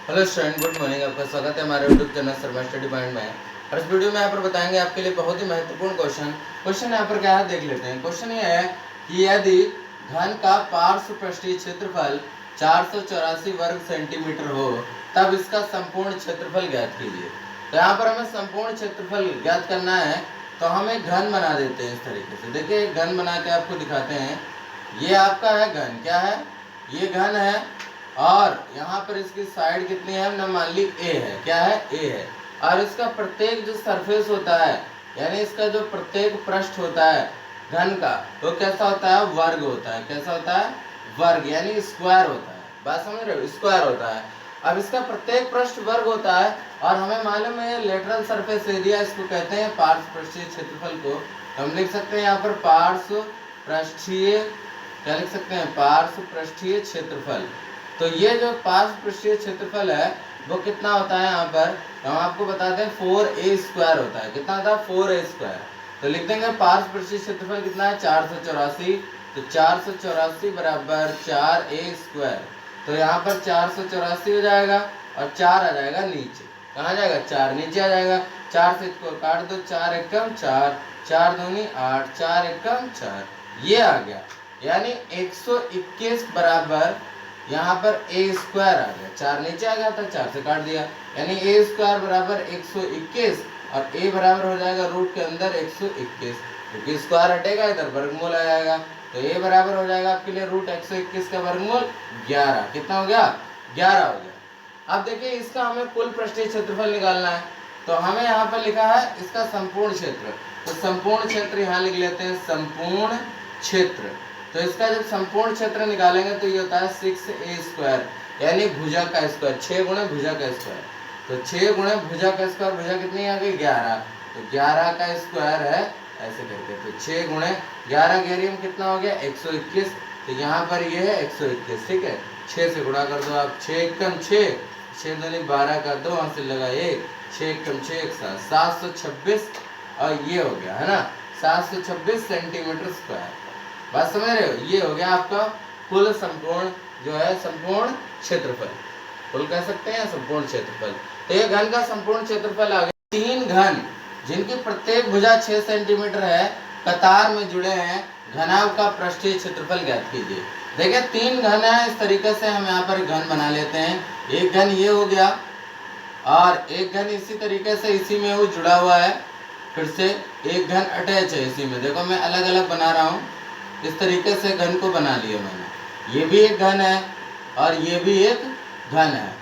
Hello student, good morning. आपका स्वागत है हमारे YouTube channel Sharma study point में। और इस वीडियो में यहाँ पर बताएंगे आपके लिए बहुत ही महत्वपूर्ण क्वेश्चन यहाँ पर क्या है देख लेते हैं। क्वेश्चन ये है कि यदि घन का पार्श्व पृष्ठीय क्षेत्रफल 484 वर्ग सेंटीमीटर हो तब इसका संपूर्ण क्षेत्रफल ज्ञात कीजिए। तो यहाँ पर हमें संपूर्ण क्षेत्रफल ज्ञात करना है, तो हम एक घन बना देते हैं इस तरीके से। देखिए एक घन बना के आपको दिखाते हैं। ये आपका है घन, क्या है ये घन है, और यहाँ पर इसकी साइड कितनी है ना, मान ली ए है, क्या है ए है। और इसका प्रत्येक जो सरफेस होता है, यानी इसका जो प्रत्येक पृष्ठ होता है घन का, वो कैसा होता है, वर्ग होता है। कैसा होता है, वर्ग, यानी स्क्वायर होता है। बात समझ रहे हो, स्क्वायर होता है। अब इसका प्रत्येक पृष्ठ वर्ग होता है, और हमें मालूम है लेटरल सरफेस एरिया इसको कहते हैं, पार्श्व पृष्ठीय क्षेत्रफल को। हम लिख सकते हैं यहाँ पर पार्श्व पृष्ठीय, क्या लिख सकते हैं, पार्श्व पृष्ठीय क्षेत्रफल। तो ये जो पार्श्व पृष्ठीय क्षेत्रफल है वो कितना होता है, यहाँ पर हम आपको बताते हैं 4a² होता है। कितना होता है, 4a²। तो लिख देंगे पार्श्व पृष्ठीय क्षेत्रफल कितना है, 484। तो 484 बराबर 4a²। तो यहाँ पर 484 हो जाएगा और 4 आ जाएगा नीचे। कहाँ जाएगा, 4 नीचे आ जाएगा। 4 से इसको काट दो, 4 एकम 4, 4 दूनी 8, 4 एकम 4, ये आ गया। यानी 121 बराबर यहाँ पर a² आ गया। 4 नीचे आ गया था, 4 से काट दिया, यानी a² बराबर 121, और a बराबर हो जाएगा रूट के अंदर 121, क्योंकि स्क्वायर हटेगा इधर वर्गमूल आ जाएगा। तो a बराबर हो जाएगा आपके लिए रूट 121 का वर्गमूल 11। कितना हो गया, 11 हो गया। अब देखिए इसका हमें कुल पृष्ठीय क्षेत्रफल निकालना है, तो हमें यहाँ पर लिखा है इसका संपूर्ण क्षेत्र। तो संपूर्ण क्षेत्र यहाँ लिख लेते हैं, संपूर्ण क्षेत्र। तो इसका जब संपूर्ण क्षेत्र निकालेंगे तो ये होता है 6a², यानी भुजा का स्क्वायर, 6 गुणे भुजा का स्क्वायर। तो 6 गुणे भुजा का स्क्वायर, भुजा कितनी आ गई, 11। तो 11 का स्क्वायर है ऐसे करके। तो 6 गुणे 11 गेरियम कितना हो गया, 121। तो यहाँ पर ये है 121, ठीक है। 6 से गुणा कर दो आप, 6 एकम 6, 6 दूनी 12 का 2, वहाँ से लगा 1, 6 एकम 6 एक साथ 726, और ये हो गया है ना 726 सेंटीमीटर स्क्वायर। बात समझ रहे हो, ये हो गया आपका कुल संपूर्ण जो है संपूर्ण क्षेत्रफल, कुल कह सकते हैं संपूर्ण क्षेत्रफल। तो ये घन का संपूर्ण क्षेत्रफल आ गया। 3 घन जिनकी प्रत्येक भुजा 6 सेंटीमीटर है, कतार में जुड़े हैं, घनाभ का पृष्ठीय क्षेत्रफल ज्ञात कीजिए। देखिए 3 घन है, इस तरीके से हम यहाँ पर घन बना लेते हैं। एक घन ये हो गया, और एक घन इसी तरीके से इसी में वो जुड़ा हुआ है, फिर से एक घन अटैच है इसी में। देखो मैं अलग अलग बना रहा हूँ, इस तरीके से घन को बना लिया मैंने। ये भी एक घन है और ये भी एक घन है।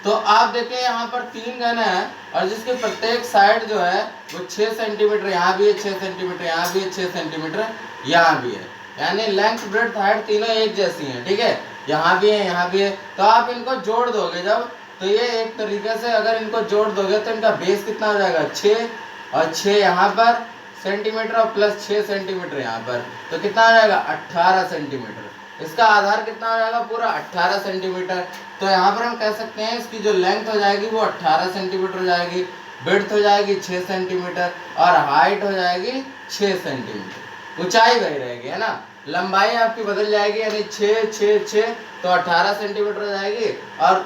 तो आप देखिए यहाँ पर 3 घन है, और जिसके प्रत्येक साइड जो है वो 6 सेंटीमीटर, यहाँ भी है 6 सेंटीमीटर, यहाँ भी है 6 सेंटीमीटर, यहाँ भी है। यानी लेंथ ब्रेड्थ हाइट तीनों एक जैसी हैं, ठीक है। यहाँ भी है, यहाँ भी है। तो आप इनको जोड़ दोगे जब, तो ये एक तरीके से अगर इनको जोड़ दोगे तो इनका बेस कितना हो जाएगा, 6, और 6 यहाँ पर सेंटीमीटर और प्लस 6 सेंटीमीटर यहाँ पर, तो कितना आ जाएगा 18 सेंटीमीटर। इसका आधार कितना हो जाएगा, पूरा 18 सेंटीमीटर। तो यहाँ पर हम कह सकते हैं इसकी जो लेंथ हो जाएगी वो 18 सेंटीमीटर हो जाएगी, विड्थ हो जाएगी 6 सेंटीमीटर, और हाइट हो जाएगी 6 सेंटीमीटर। ऊंचाई वही रहेगी, है ना। लंबाई आपकी बदल जाएगी, यानी 6 6 6, तो 18 सेंटीमीटर हो जाएगी, और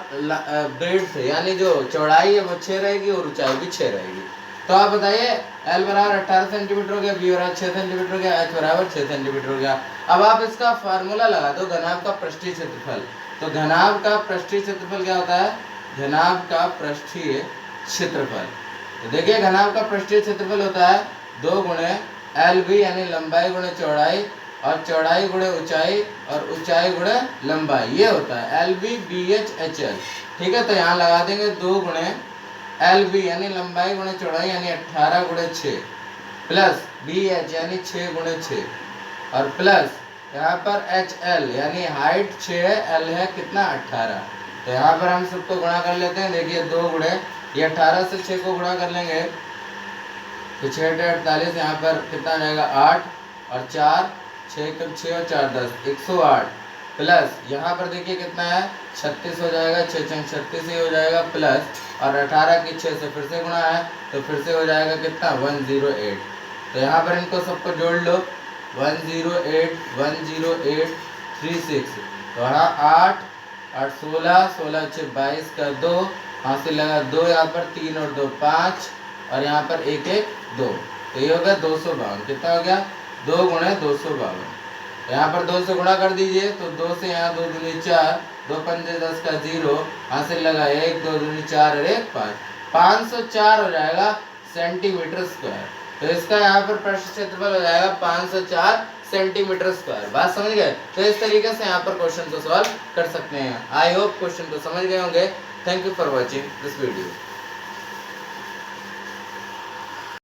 ब्रेड्थ यानी जो चौड़ाई है वो 6 रहेगी, और ऊंचाई भी 6 रहेगी। तो आप बताइए L बराबर 18 सेंटीमीटर हो गया, B बराबर 6 सेंटीमीटर हो गया, H बराबर 6 सेंटीमीटर हो गया। अब आप इसका फार्मूला लगा दो, घनाभ का पृष्ठीय क्षेत्रफल। तो घनाभ का पृष्ठीय क्षेत्रफल क्या होता है, घनाभ का पृष्ठीय क्षेत्रफल। तो देखिए घनाभ का पृष्ठीय क्षेत्रफल होता है 2 गुणे LB, यानी लंबाई गुणे चौड़ाई, और चौड़ाई गुणे ऊंचाई, और ऊंचाई गुणे लंबाई, ये होता है LB BH HL, ठीक है। तो यहाँ लगा देंगे 2 गुणे LB यानी लंबाई गुणे चौड़ाई, यानी 18 गुणे 6, प्लस BH यानी 6 गुणे 6, और प्लस यहाँ पर HL यानी हाइट 6 है, L है कितना 18। तो यहाँ पर हम सबको गुणा कर लेते हैं। देखिए 2 गुणे, ये 18 से 6 को गुणा कर लेंगे तो 6 48, यहाँ पर कितना आ जाएगा 8, और 4 6 कम 6 और 4 10, 108, प्लस यहाँ पर देखिए कितना है 36 हो जाएगा, 6 चंग 36 ही हो जाएगा, प्लस और 18 की 6 से फिर से गुणा है तो फिर से हो जाएगा कितना 108। तो यहाँ पर इनको सबको जोड़ लो, 108 108 36, तो यहाँ 8 8 16, 16 6 22 का 2, हाथ से लगा 2, यहाँ पर 3 और 2 5, और यहाँ पर 1 1 2, तो ये हो गया 252। कितना हो गया? 2 गुणे 252। यहाँ पर 2 से गुणा कर दीजिए, तो 2 से यहाँ 2 दूनी 4, 2 पंजे 10 का 0, हाथ से लगा 1, 2 दूनी 4 और 1 5, 504 हो जाएगा सेंटीमीटर स्क्वायर। तो इसका यहाँ पर पृष्ठ क्षेत्रफल हो जाएगा 504 सेंटीमीटर स्क्वायर। बात समझ गए? तो इस तरीके से यहाँ पर क्वेश्चन को सॉल्व कर सकते हैं। आई होप क्वेश्चन को समझ गए होंगे। Thank you for watching this video.